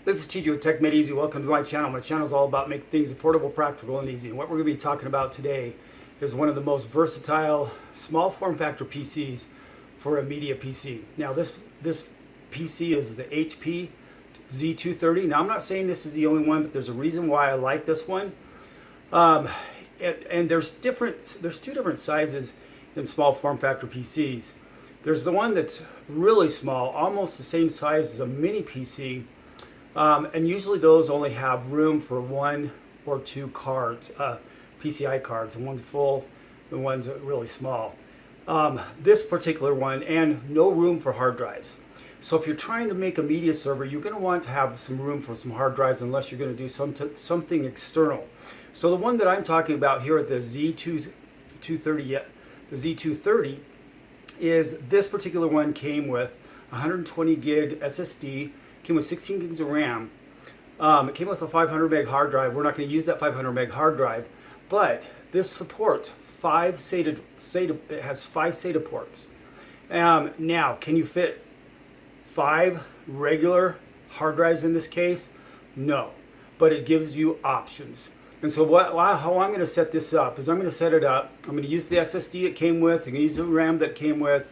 This is TJ with Tech Made Easy. Welcome to my channel. My channel is all about making things affordable, practical, and easy. And what we're going to be talking about today is one of the most versatile small form factor PCs for a media PC. Now this PC is the HP Z230. Now I'm not saying this is the only one, but there's a reason why I like this one. And there's two different sizes in small form factor PCs. There's the one that's really small, almost the same size as a mini PC. And usually those only have room for one or two cards, PCI cards, and one's full and one's really small. This particular one, and no room for hard drives. So if you're trying to make a media server, you're going to want to have some room for some hard drives unless you're going to do something external. So the one that I'm talking about here at the Z230 is this particular one came with 120 gig SSD. Came with 16 gigs of RAM. It came with a 500 meg hard drive. We're not going to use that 500 meg hard drive, but this supports it has 5 SATA ports. Now, can you fit 5 regular hard drives in this case? No, but it gives you options. And so how I'm going to set this up is I'm going to set it up. I'm going to use the SSD it came with. I'm going to use the RAM that it came with,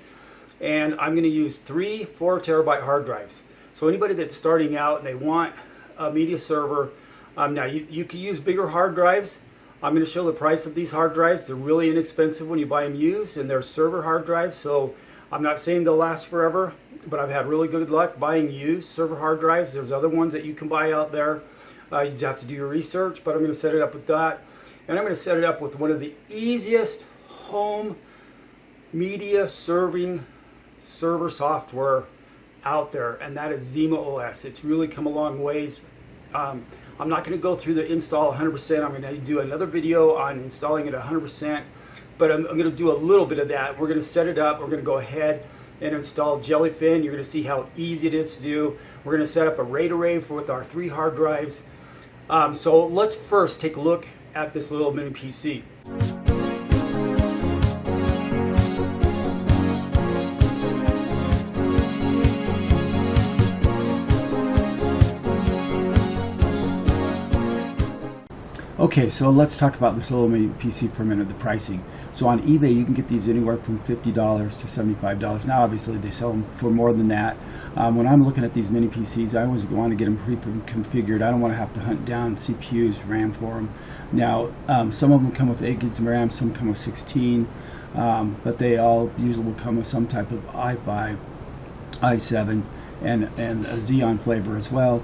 and I'm going to use 3 4 terabyte hard drives. So anybody that's starting out and they want a media server, now you can use bigger hard drives. I'm going to show the price of these hard drives. They're really inexpensive when you buy them used, and they're server hard drives. So I'm not saying they'll last forever, but I've had really good luck buying used server hard drives. There's other ones that you can buy out there. You just have to do your research, but I'm going to set it up with that. And I'm going to set it up with one of the easiest home media server software out there, and that is ZimaOS. It's really come a long ways. I'm not going to go through the install 100%. I'm going to do another video on installing it 100%, but I'm going to do a little bit of that. We're going to set it up. We're going to go ahead and install JellyFin. You're going to see how easy it is to do. We're going to set up a RAID array with our 3 hard drives. So let's first take a look at this little mini PC. Okay, so let's talk about this little mini PC for a minute, the pricing. So on eBay, you can get these anywhere from $50 to $75. Now, obviously, they sell them for more than that. When I'm looking at these mini PCs, I always want to get them pre-configured. I don't want to have to hunt down CPUs, RAM for them. Now, some of them come with 8 gigs of RAM, some come with 16, but they all usually will come with some type of i5, i7, and a Xeon flavor as well.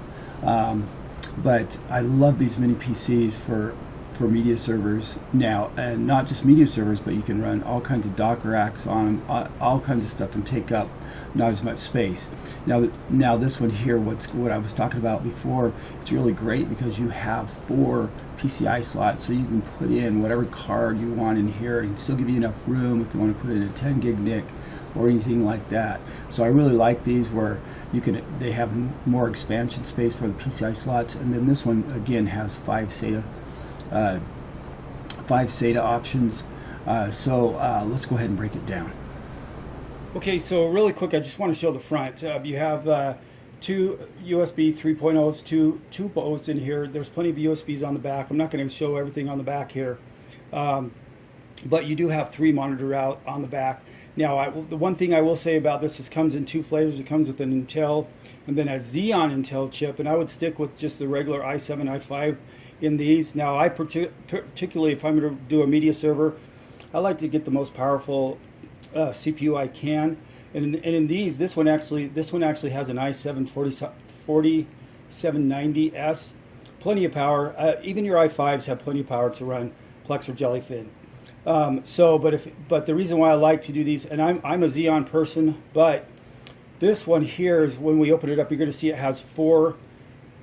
But I love these mini PCs for media servers now, and not just media servers, but you can run all kinds of Docker racks on them, all kinds of stuff, and take up not as much space. Now this one here, what I was talking about before, it's really great because you have 4 PCI slots, so you can put in whatever card you want in here and still give you enough room if you want to put in a 10 gig NIC or anything like that. So I really like these where they have more expansion space for the PCI slots, and then this one again has 5 SATA options. So let's go ahead and break it down. Okay, so really quick, I just want to show the front. You have 2 USB 3.0s, 2 bows in here. There's plenty of USBs on the back. I'm not going to show everything on the back here, but you do have 3 monitor out on the back. Now, the one thing I will say about this is it comes in 2 flavors. It comes with an Intel and then a Xeon Intel chip, and I would stick with just the regular i7, i5 in these. Now, I particularly, if I'm going to do a media server, I like to get the most powerful CPU I can. And in these, this one actually has an i7 4790S, plenty of power. Even your i5s have plenty of power to run Plex or JellyFin. But the reason why I like to do these, and I'm a Xeon person, but this one here is, when we open it up, you're going to see it has 4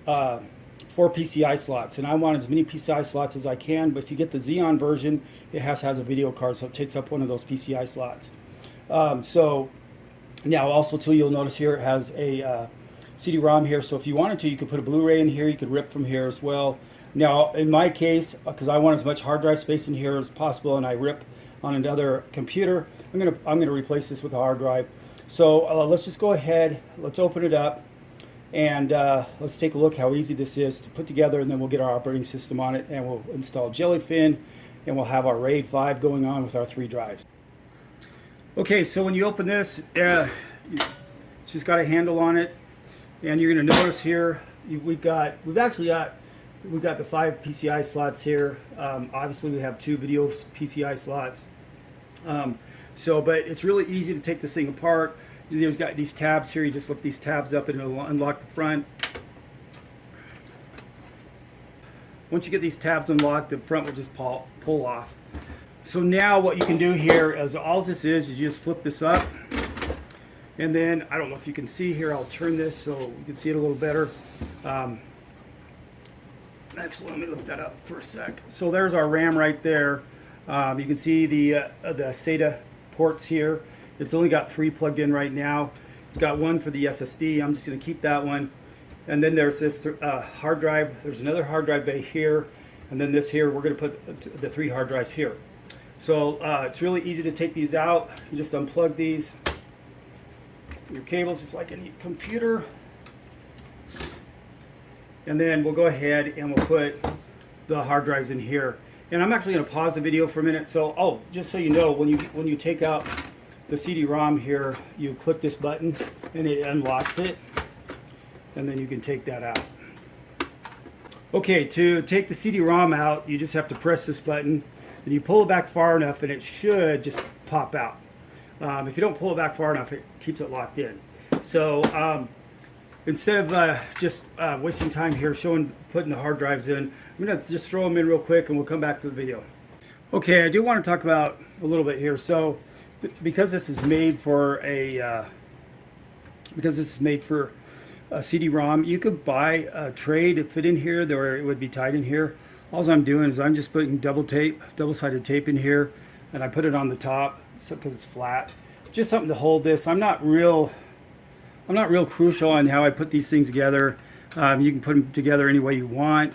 PCI slots, and I want as many PCI slots as I can. But if you get the Xeon version, it has a video card, so it takes up one of those PCI slots. So now also too, you'll notice here it has a CD-ROM here, so if you wanted to, you could put a Blu-ray in here. You could rip from here as well. Now, in my case, because I want as much hard drive space in here as possible, and I rip on another computer, I'm gonna replace this with a hard drive. So let's just go ahead. Let's open it up. And let's take a look how easy this is to put together, and then we'll get our operating system on it, and we'll install JellyFin, and we'll have our RAID 5 going on with our 3 drives. Okay, so when you open this, it's just got a handle on it, and you're going to notice here we've got the 5 PCI slots here. Obviously, we have 2 video PCI slots. But it's really easy to take this thing apart. There's got these tabs here. You just lift these tabs up and it'll unlock the front. Once you get these tabs unlocked, the front will just pull off. So now what you can do here is all this is you just flip this up. And then, I don't know if you can see here, I'll turn this so you can see it a little better. Actually, let me lift that up for a sec. So there's our RAM right there. You can see the SATA ports here. It's only got 3 plugged in right now. It's got 1 for the SSD. I'm just going to keep that one. And then there's this hard drive. There's another hard drive bay here. And then this here, we're going to put the 3 hard drives here. So it's really easy to take these out. You just unplug these. Your cables, just like any computer. And then we'll go ahead and we'll put the hard drives in here. And I'm actually going to pause the video for a minute. So, just so you know, when you take out the CD-ROM here, you click this button and it unlocks it, and then you can take that out. Okay, to take the CD-ROM out, you just have to press this button and you pull it back far enough and it should just pop out. If you don't pull it back far enough, it keeps it locked in. So instead of just wasting time here putting the hard drives in, I'm going to just throw them in real quick and we'll come back to the video. Okay, I do want to talk about a little bit here. So because this is made for a CD-ROM, you could buy a tray to fit in here where it would be tied in here. All I'm doing is I'm just putting double-sided tape in here, and I put it on the top because it's flat. Just something to hold this. I'm not real crucial on how I put these things together. You can put them together any way you want.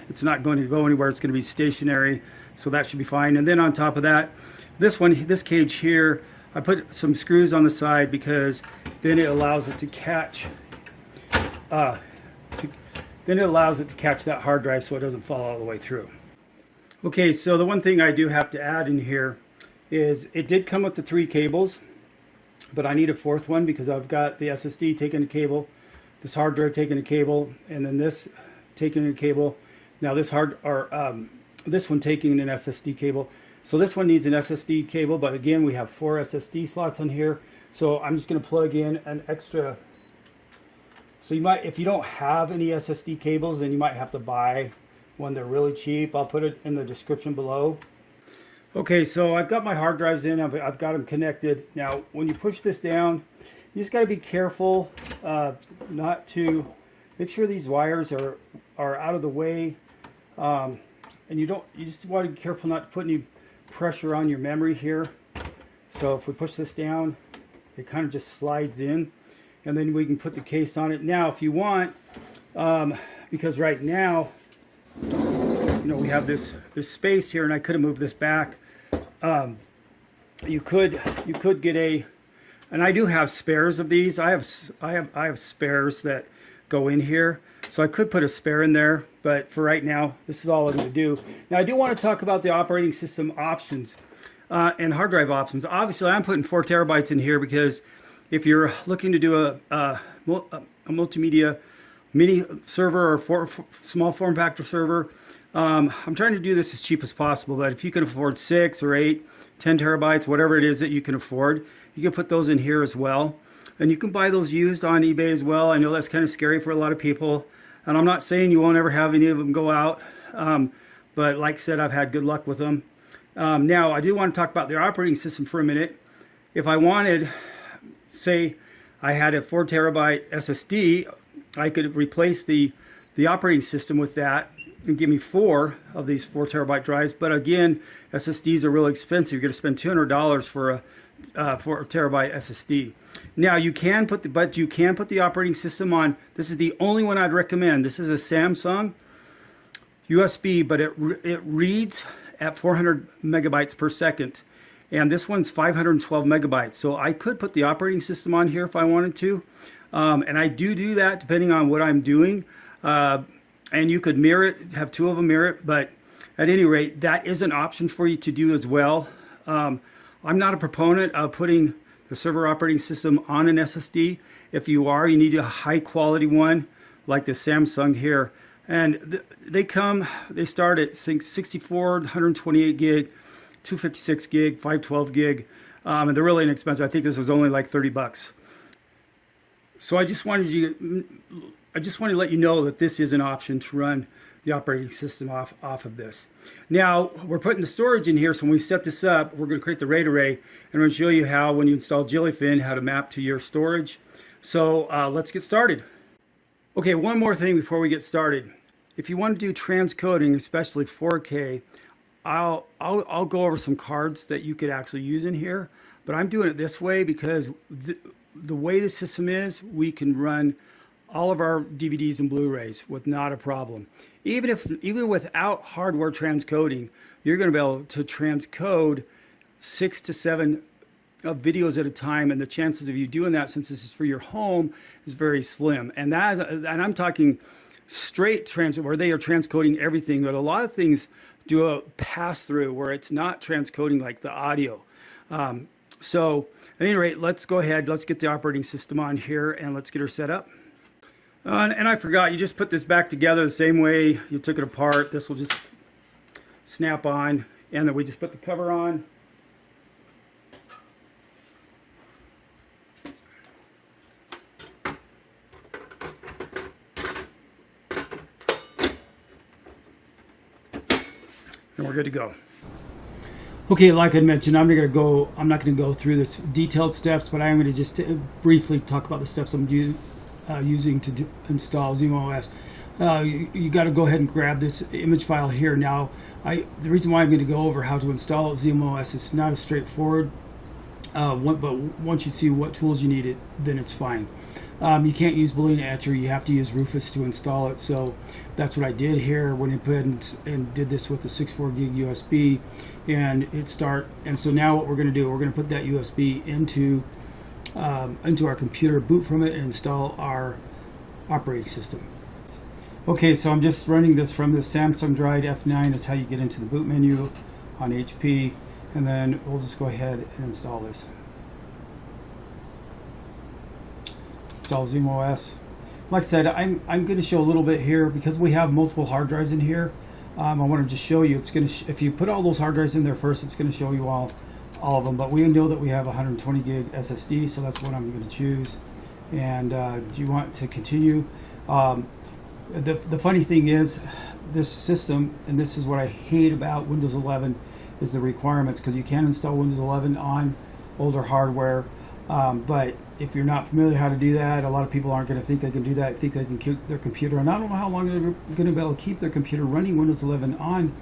It's not going to go anywhere. It's going to be stationary, so that should be fine. And then on top of that, this cage here, I put some screws on the side because then it allows it to catch. Then it allows it to catch that hard drive so it doesn't fall all the way through. Okay, so the one thing I do have to add in here is it did come with the 3 cables, but I need a 4th one because I've got the SSD taking a cable, this hard drive taking a cable, and then this taking a cable. Now this this one taking an SSD cable. So this one needs an SSD cable, but again, we have 4 SSD slots on here. So I'm just going to plug in an extra. So you might, if you don't have any SSD cables, then you might have to buy one. They're really cheap. I'll put it in the description below. Okay, so I've got my hard drives in. I've got them connected. Now, when you push this down, you just got to be careful not to make sure these wires are out of the way, and you just want to be careful not to put any pressure on your memory here. So if we push this down, it kind of just slides in, and then we can put the case on it. Now, if you want, because right now, we have this space here, and I could have moved this back. You could get and I do have spares of these. I have spares that go in here, so I could put a spare in there. But for right now, this is all I'm going to do. Now, I do want to talk about the operating system options and hard drive options. Obviously, I'm putting 4 terabytes in here because if you're looking to do a multimedia mini server or small form factor server, I'm trying to do this as cheap as possible. But if you can afford 6 or 8, 10 terabytes, whatever it is that you can afford, you can put those in here as well. And you can buy those used on eBay as well. I know that's kind of scary for a lot of people. And I'm not saying you won't ever have any of them go out. But like I said, I've had good luck with them. Now, I do want to talk about the operating system for a minute. If I wanted, say, I had a 4 terabyte SSD, I could replace the operating system with that and give me 4 of these 4 terabyte drives. But again, SSDs are really expensive. You're going to spend $200 for a 4 terabyte SSD. Now you can put the operating system on. This is the only one I'd recommend. This is a Samsung USB, but it reads at 400 megabytes per second, and this one's 512 megabytes. So I could put the operating system on here if I wanted to. And I do that depending on what I'm doing. And you could mirror it, have two of them mirror it, but at any rate, that is an option for you to do as well. I'm not a proponent of putting the server operating system on an SSD. If you are, you need a high quality one like the Samsung here. And they start at 64, 128 gig, 256 gig, 512 gig, and they're really inexpensive. I think this was only like 30 bucks. So I just wanted to let you know that this is an option to run the operating system off of this. Now we're putting the storage in here, so when we set this up, we're going to create the RAID array, and I'm going to show you how, when you install JellyFin, how to map to your storage. So let's get started. Okay, one more thing before we get started. If you want to do transcoding, especially 4K, I'll go over some cards that you could actually use in here, but I'm doing it this way because the way the system is, we can run all of our DVDs and Blu-rays with not a problem. Even without hardware transcoding, you're going to be able to transcode 6 to 7 videos at a time, and the chances of you doing that, since this is for your home, is very slim. And I'm talking straight where they are transcoding everything, but a lot of things do a pass-through where it's not transcoding like the audio. So at any rate, let's go ahead, let's get the operating system on here, and let's get her set up. And I forgot, you just put this back together the same way you took it apart. This will just snap on, and then we just put the cover on. And we're good to go. Okay, like I mentioned, I'm not going to go through this detailed steps, but I'm going to just briefly talk about the steps I'm using to install ZimaOS. You got to go ahead and grab this image file here. Now, the reason why I'm going to go over how to install ZimaOS is not as straightforward, but once you see what tools you need, then it's fine. You can't use Boolean Etcher, you have to use Rufus to install it, so that's what I did here when I put and did this with the 64 gig USB, and so now what we're going to do, we're going to put that USB into our computer, boot from it, and install our operating system. Okay, so I'm just running this from the Samsung Drive F9. Is how you get into the boot menu on HP, and then we'll just go ahead and install this. Install ZimaOS. Like I said, I'm going to show a little bit here because we have multiple hard drives in here. I want to just show you. It's going to if you put all those hard drives in there first, it's going to show you all of them. But we know that we have 120 gig SSD, so that's what I'm going to choose. And do you want to continue? The funny thing is, this system, and this is what I hate about Windows 11, is the requirements, because you can install Windows 11 on older hardware. But if you're not familiar how to do that, a lot of people aren't going to think they can do that. I think they can keep their computer, and I don't know how long they're going to be able to keep their computer running Windows 11 on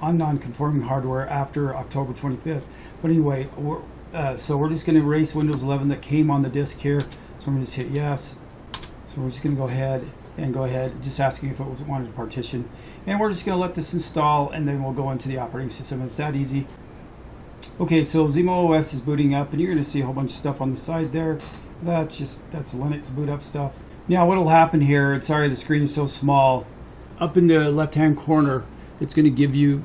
non-conforming hardware after October 25th. But anyway, so we're just going to erase Windows 11 that came on the disk here. So I'm going to just hit yes. So we're just going to go ahead, just asking if it wanted to partition, and we're just going to let this install, and then we'll go into the operating system. It's that easy. Okay, so ZimaOS is booting up, and you're going to see a whole bunch of stuff on the side there. That's Linux boot up stuff. Now what will happen here, sorry the screen is so small, up in the left hand corner it's going to give you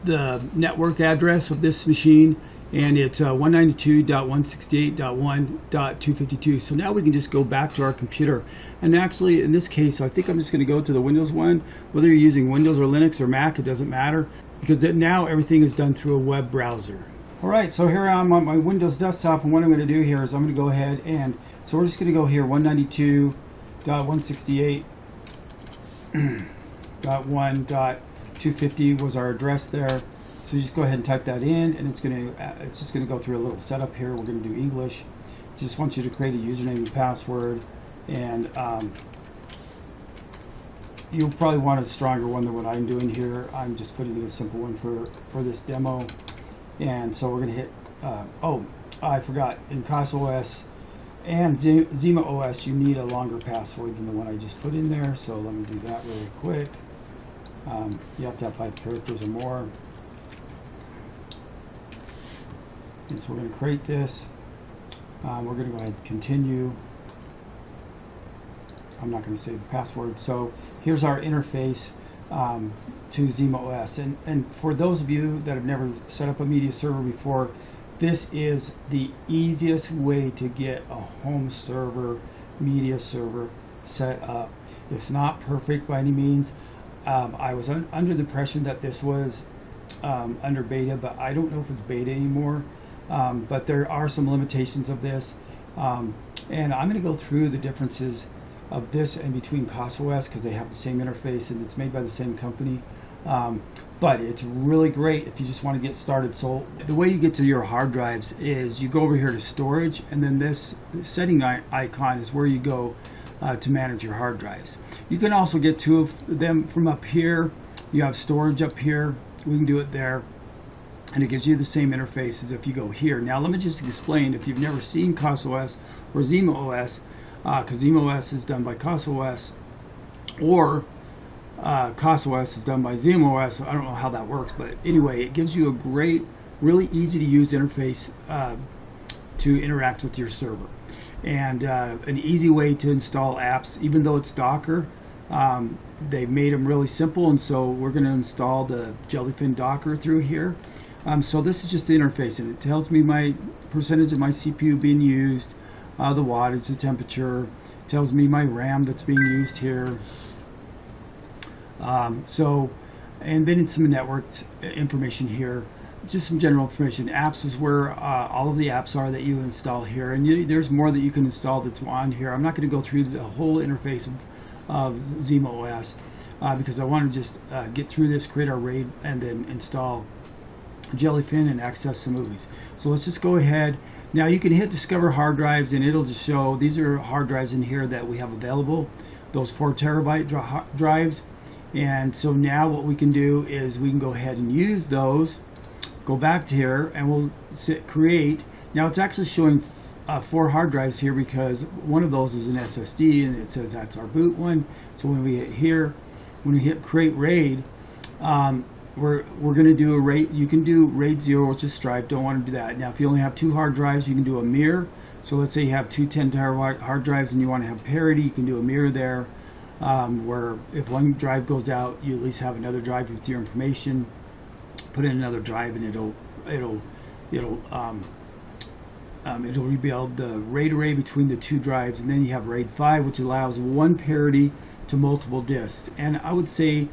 the network address of this machine, and it's 192.168.1.252. so now we can just go back to our computer, and actually in this case I think I'm just going to go to the Windows one. Whether you're using Windows or Linux or Mac, it doesn't matter, because now everything is done through a web browser. Alright, so here I am on my Windows desktop, and what I'm going to do here is I'm going to go ahead and, so we're just going to go here 192.168.1.250 was our address there. So you just go ahead and type that in, and it's just going to go through a little setup here. We're going to do English. It just wants you to create a username and password, and you'll probably want a stronger one than what I'm doing here. I'm just putting in a simple one for this demo. And so we're going to hit, oh, I forgot, in CasaOS and ZimaOS you need a longer password than the one I just put in there, so let me do that really quick. You have to have 5 characters or more. And so we're going to create this. We're going to go ahead and continue. I'm not going to say the password. So here's our interface to ZimaOS. And for those of you that have never set up a media server before, this is the easiest way to get a home server, media server set up. It's not perfect by any means. I was under the impression that this was under beta, but I don't know if it's beta anymore. But there are some limitations of this. And I'm going to go through the differences of this and between CasaOS because they have the same interface and it's made by the same company. But it's really great if you just want to get started. So the way you get to your hard drives is you go over here to storage, and then this setting icon is where you go to manage your hard drives. You can also get two of them from up here. You have storage up here. We can do it there, and it gives you the same interface as if you go here. Now let me just explain, if you've never seen CasaOS or ZimaOS, because ZimaOS is done by CasaOS, or CasaOS is done by ZimaOS. I don't know how that works, but anyway, it gives you a great, really easy to use interface to interact with your server, and an easy way to install apps. Even though it's Docker, they've made them really simple, and so we're going to install the JellyFin Docker through here. So this is just the interface, and it tells me my percentage of my CPU being used, the wattage, the temperature. It tells me my RAM that's being used here. And then it's some network information here, just some general information. Apps is where all of the apps are that you install here, and there's more that you can install that's on here. I'm not going to go through the whole interface of ZimaOS because I want to just get through this, create our RAID, and then install JellyFin and access some movies. So let's just go ahead. Now you can hit discover hard drives, and it'll just show these are hard drives in here that we have available, those 4 terabyte drives. And so now what we can do is we can go ahead and use those, go back to here, and we'll create. Now it's actually showing 4 hard drives here because one of those is an SSD, and it says that's our boot one. So when we hit here, when we hit create RAID, we're going to do a RAID. You can do RAID 0, which is stripe. Don't want to do that. Now if you only have 2 hard drives, you can do a mirror. So let's say you have 2 10 terabyte hard drives and you want to have parity, you can do a mirror there. Where if one drive goes out, you at least have another drive with your information. Put in another drive, and it'll rebuild the RAID array between the 2 drives. And then you have RAID 5, which allows one parity to multiple disks. And I would say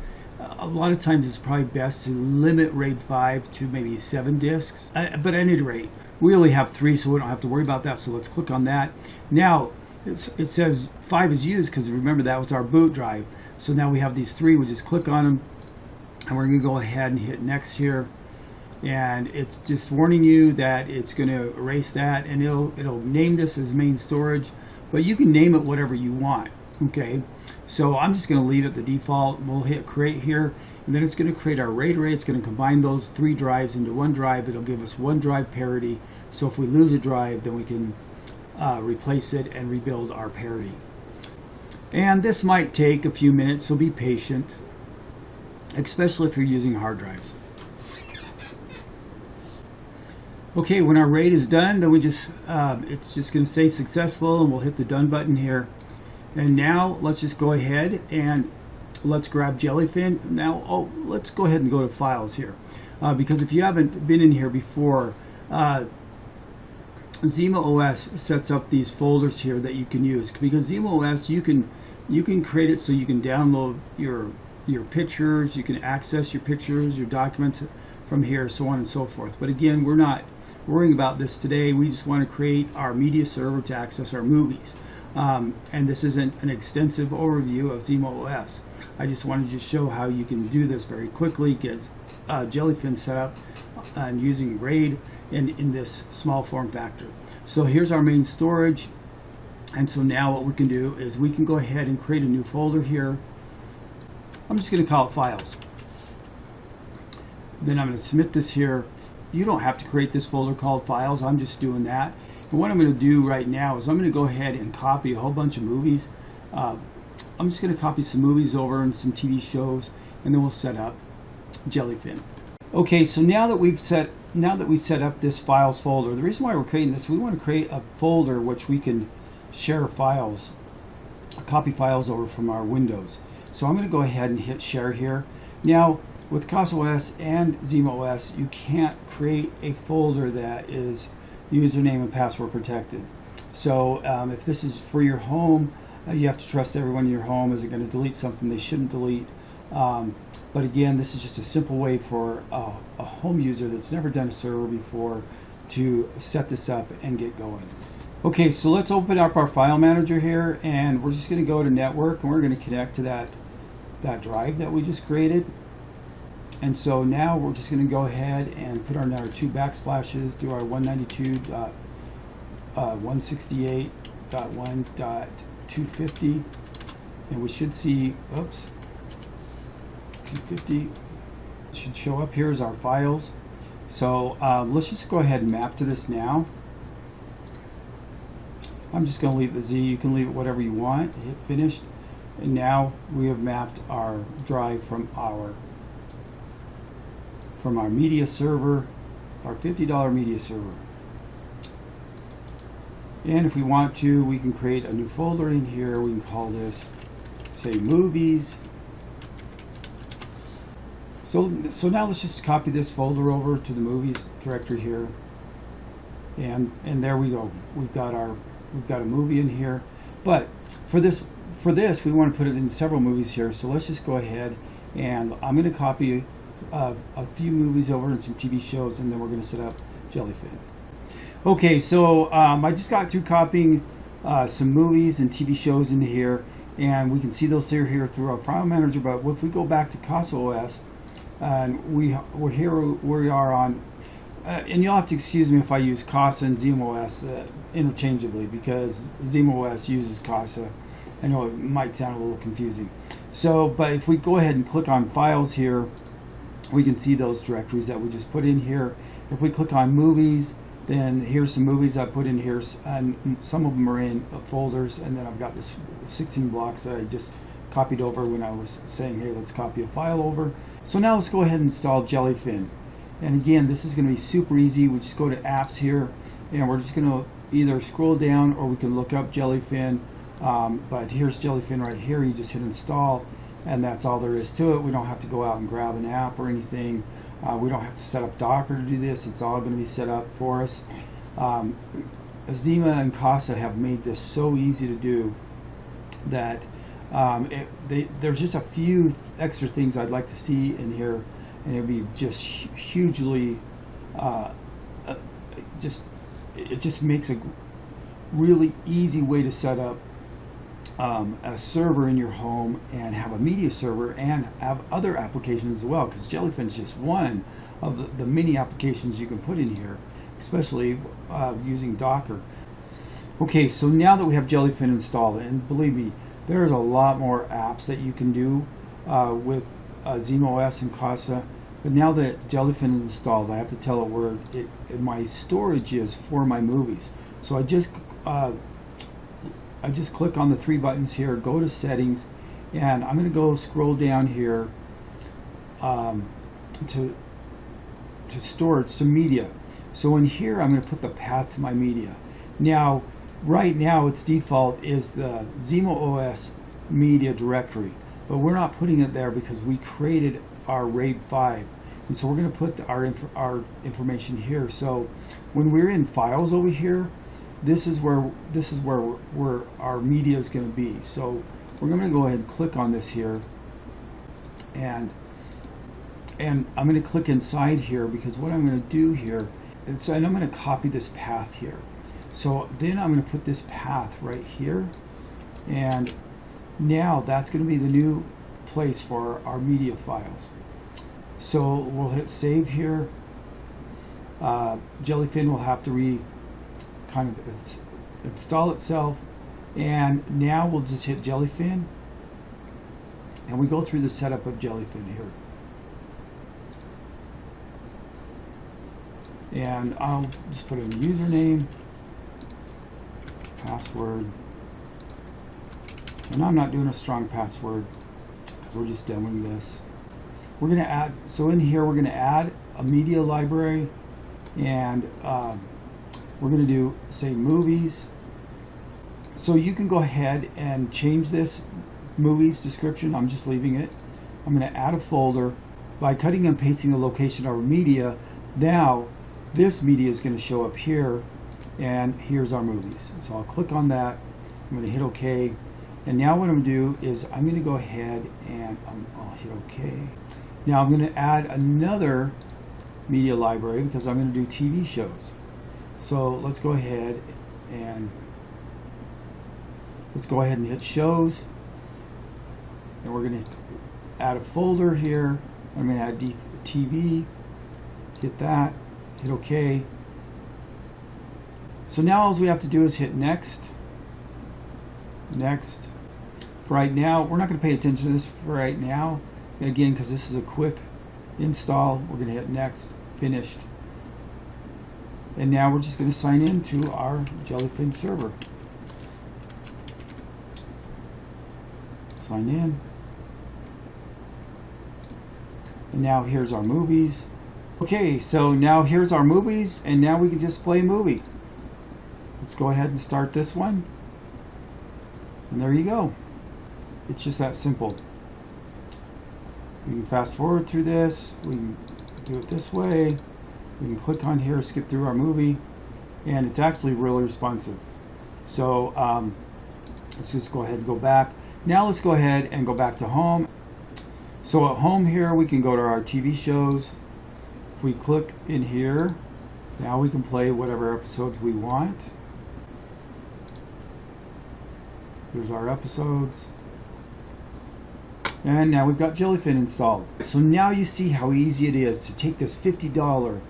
a lot of times it's probably best to limit RAID 5 to maybe 7 disks. But at any rate, we only have 3, so we don't have to worry about that. So let's click on that. Now it says 5 is used because remember that was our boot drive. So now we have these 3. We just click on them, and we're going to go ahead and hit next here, and it's just warning you that it's going to erase that, and it'll name this as main storage, but you can name it whatever you want. Okay, so I'm just going to leave it the default. We'll hit create here, and then it's going to create our RAID array. It's going to combine those 3 drives into 1 drive. It'll give us 1 drive parity, so if we lose a drive, then we can replace it and rebuild our parity. And this might take a few minutes, so be patient, especially if you're using hard drives. Okay, when our RAID is done, then we just it's just going to say successful, and we'll hit the done button here. And now let's just go ahead and let's grab JellyFin. Now let's go ahead and go to files here, because if you haven't been in here before, ZimaOS sets up these folders here that you can use, because ZimaOS you can create it so you can download your pictures, you can access your pictures, your documents from here, so on and so forth. But again, we're not worrying about this today. We just want to create our media server to access our movies. And this isn't an extensive overview of ZimaOS. I just wanted to show how you can do this very quickly, get JellyFin set up and using RAID in this small form factor. So here's our main storage, and so now what we can do is we can go ahead and create a new folder here. I'm just going to call it files. Then I'm going to submit this here. You don't have to create this folder called files. I'm just doing that. And what I'm going to do right now is I'm going to go ahead and copy a whole bunch of movies. I'm just going to copy some movies over and some TV shows, and then we'll set up JellyFin. Okay, so now that we set up this files folder, the reason why we're creating this, we want to create a folder which we can share files copy files over from our Windows. So I'm going to go ahead and hit share here. Now with CasaOS and ZimaOS, you can't create a folder that is username and password protected. So if this is for your home, you have to trust everyone in your home isn't going to delete something they shouldn't delete. But again, this is just a simple way for a home user that's never done a server before to set this up and get going. Okay, so let's open up our file manager here, and we're just going to go to network, and we're going to connect to that drive that we just created. And so now we're just going to go ahead and put on our 2 backsplashes, do our 192.168.1.250, and we should see, oops, 250 should show up here as our files. So let's just go ahead and map to this now. I'm just going to leave the Z. You can leave it whatever you want. Hit finished, and now we have mapped our drive from our media server, our $50 media server. And if we want to, we can create a new folder in here. We can call this, say, movies. So now let's just copy this folder over to the movies directory here, and there we go. We've got a movie in here, but for this we want to put it in several movies here. So let's just go ahead, and I'm going to copy a few movies over and some TV shows, and then we're going to set up JellyFin. Okay, so I just got through copying some movies and TV shows into here, and we can see those here through our file manager. But if we go back to CasaOS, and we're here, we are on, and you'll have to excuse me if I use Casa and ZimaOS interchangeably, because ZimaOS uses Casa. I know it might sound a little confusing. So, but if we go ahead and click on files here, we can see those directories that we just put in here. If we click on movies, then here's some movies I put in here, and some of them are in folders, and then I've got this 16 blocks that I just copied over when I was saying, hey, let's copy a file over. So now let's go ahead and install JellyFin. And again, this is going to be super easy. We just go to apps here, and we're just going to either scroll down, or we can look up JellyFin. But here's JellyFin right here. You just hit install, and that's all there is to it. We don't have to go out and grab an app or anything. We don't have to set up Docker to do this. It's all going to be set up for us. Zima and Casa have made this so easy to do that there's just a few extra things I'd like to see in here, and it'd be just hugely it just makes a really easy way to set up a server in your home and have a media server and have other applications as well, because JellyFin is just one of the many applications you can put in here, especially using Docker. Okay, so now that we have JellyFin installed, and believe me, there's a lot more apps that you can do with ZimaOS and Casa. But now that JellyFin is installed, I have to tell it where my storage is for my movies. So I just click on the 3 buttons here, go to settings, and I'm going to go scroll down here to storage, to media. So in here I'm going to put the path to my media. Now, right now its default is the ZimaOS media directory, but we're not putting it there because we created our RAID 5, and so we're going to put our information here. So when we're in files over here, this is where our media is going to be. So we're going to go ahead and click on this here, and I'm going to click inside here, because what I'm going to do here is, and I'm going to copy this path here. So then I'm going to put this path right here, and now that's going to be the new place for our media files. So we'll hit save here. JellyFin will have to kind of install itself, and now we'll just hit JellyFin, and we go through the setup of JellyFin here. And I'll just put in a username, password, and I'm not doing a strong password because we're just demoing this. We're going to add, so in here we're going to add a media library, and we're going to do, say, movies. So you can go ahead and change this movies description. I'm just leaving it. I'm going to add a folder. By cutting and pasting the location of our media, now this media is going to show up here, and here's our movies. So I'll click on that. I'm going to hit OK. And now what I'm going to do is I'm going to go ahead and I'll hit OK. Now I'm going to add another media library because I'm going to do TV shows. So let's go ahead and hit shows, and we're going to add a folder here. I'm going to add TV, hit that, hit OK. So now all we have to do is hit next. Next. For right now, we're not going to pay attention to this for right now. And again, because this is a quick install, we're going to hit next, finished. And now we're just going to sign in to our JellyFin server. Sign in. And now here's our movies. Okay, so now here's our movies, and now we can just play a movie. Let's go ahead and start this one. And there you go. It's just that simple. We can fast forward through this. We can do it this way. We can click on here, skip through our movie, and it's actually really responsive. So let's just go ahead and go back. Now let's go ahead and go back to home. So at home here, we can go to our TV shows. If we click in here, now we can play whatever episodes we want. Here's our episodes. And now we've got JellyFin installed. So now you see how easy it is to take this $50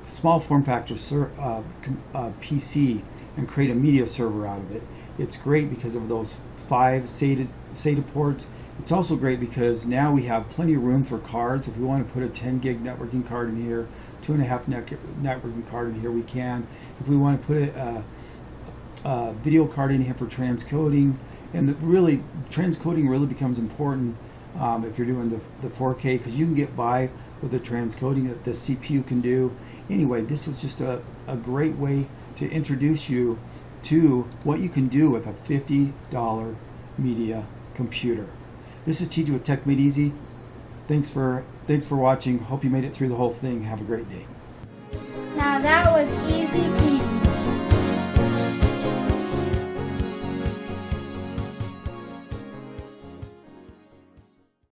small form factor PC and create a media server out of it. It's great because of those 5 SATA ports. It's also great because now we have plenty of room for cards. If we want to put a 10 gig networking card in here, 2.5 networking card in here, we can. If we want to put a video card in here for transcoding, and really transcoding really becomes important if you're doing the 4K, because you can get by with the transcoding that the CPU can do. Anyway, this was just a great way to introduce you to what you can do with a $50 media computer. This is TJ with Tech Made Easy. Thanks for watching. Hope you made it through the whole thing. Have a great day. Now that was easy peasy.